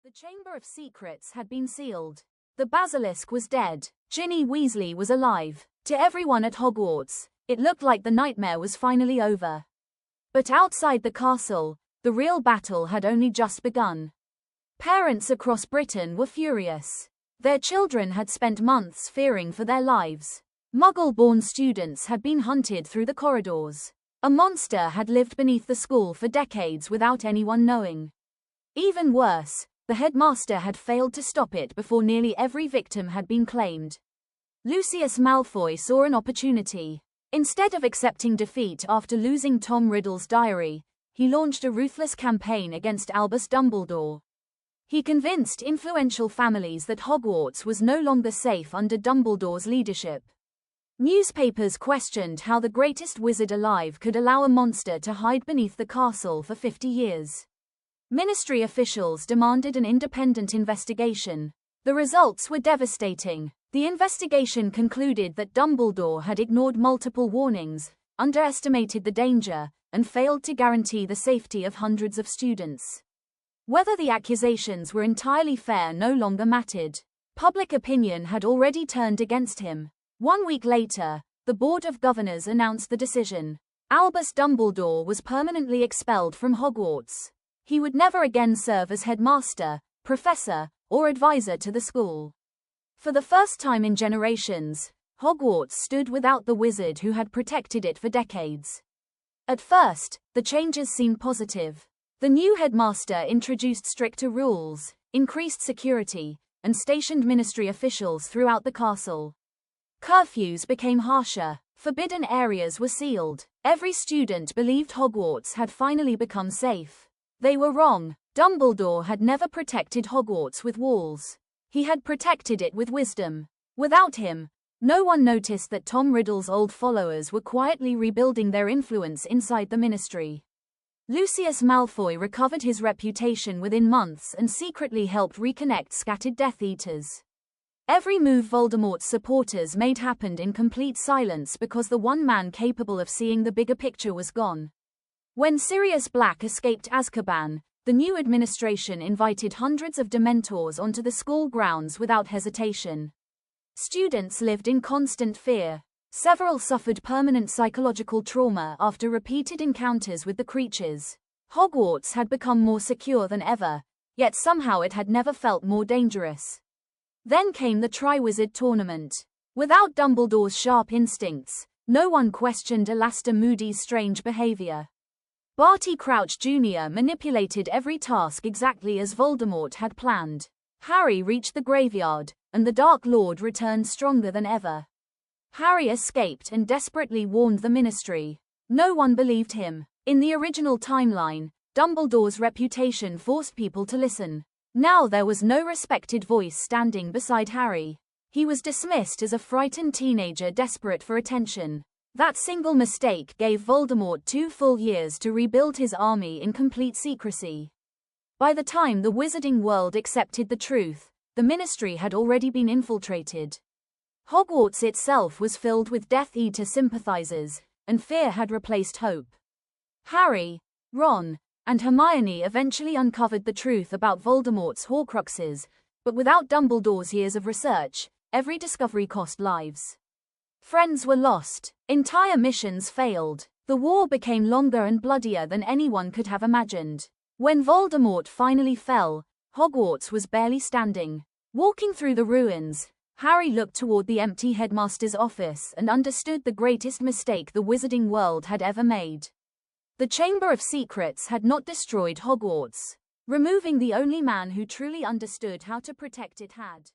The Chamber of Secrets had been sealed. The basilisk was dead. Ginny Weasley was alive. To everyone at Hogwarts, it looked like the nightmare was finally over. But outside the castle, the real battle had only just begun. Parents across Britain were furious. Their children had spent months fearing for their lives. Muggle-born students had been hunted through the corridors. A monster had lived beneath the school for decades without anyone knowing. Even worse, the headmaster had failed to stop it before nearly every victim had been claimed. Lucius Malfoy saw an opportunity. Instead of accepting defeat after losing Tom Riddle's diary, he launched a ruthless campaign against Albus Dumbledore. He convinced influential families that Hogwarts was no longer safe under Dumbledore's leadership. Newspapers questioned how the greatest wizard alive could allow a monster to hide beneath the castle for 50 years. Ministry officials demanded an independent investigation. The results were devastating. The investigation concluded that Dumbledore had ignored multiple warnings, underestimated the danger, and failed to guarantee the safety of hundreds of students. Whether the accusations were entirely fair no longer mattered. Public opinion had already turned against him. 1 week later, the Board of Governors announced the decision. Albus Dumbledore was permanently expelled from Hogwarts. He would never again serve as headmaster, professor, or advisor to the school. For the first time in generations, Hogwarts stood without the wizard who had protected it for decades. At first, the changes seemed positive. The new headmaster introduced stricter rules, increased security, and stationed ministry officials throughout the castle. Curfews became harsher. Forbidden areas were sealed. Every student believed Hogwarts had finally become safe. They were wrong. Dumbledore had never protected Hogwarts with walls. He had protected it with wisdom. Without him, no one noticed that Tom Riddle's old followers were quietly rebuilding their influence inside the ministry. Lucius Malfoy recovered his reputation within months and secretly helped reconnect scattered Death Eaters. Every move Voldemort's supporters made happened in complete silence because the one man capable of seeing the bigger picture was gone. When Sirius Black escaped Azkaban, the new administration invited hundreds of Dementors onto the school grounds without hesitation. Students lived in constant fear. Several suffered permanent psychological trauma after repeated encounters with the creatures. Hogwarts had become more secure than ever, yet somehow it had never felt more dangerous. Then came the Triwizard Tournament. Without Dumbledore's sharp instincts, no one questioned Alastor Moody's strange behavior. Barty Crouch Jr. manipulated every task exactly as Voldemort had planned. Harry reached the graveyard, and the Dark Lord returned stronger than ever. Harry escaped and desperately warned the ministry. No one believed him. In the original timeline, Dumbledore's reputation forced people to listen. Now there was no respected voice standing beside Harry. He was dismissed as a frightened teenager desperate for attention. That single mistake gave Voldemort 2 full years to rebuild his army in complete secrecy. By the time the wizarding world accepted the truth, the ministry had already been infiltrated. Hogwarts itself was filled with Death Eater sympathizers, and fear had replaced hope. Harry, Ron, and Hermione eventually uncovered the truth about Voldemort's Horcruxes, but without Dumbledore's years of research, every discovery cost lives. Friends were lost. Entire missions failed. The war became longer and bloodier than anyone could have imagined. When Voldemort finally fell, Hogwarts was barely standing. Walking through the ruins, Harry looked toward the empty headmaster's office and understood the greatest mistake the wizarding world had ever made. The Chamber of Secrets had not destroyed Hogwarts. Removing the only man who truly understood how to protect it had.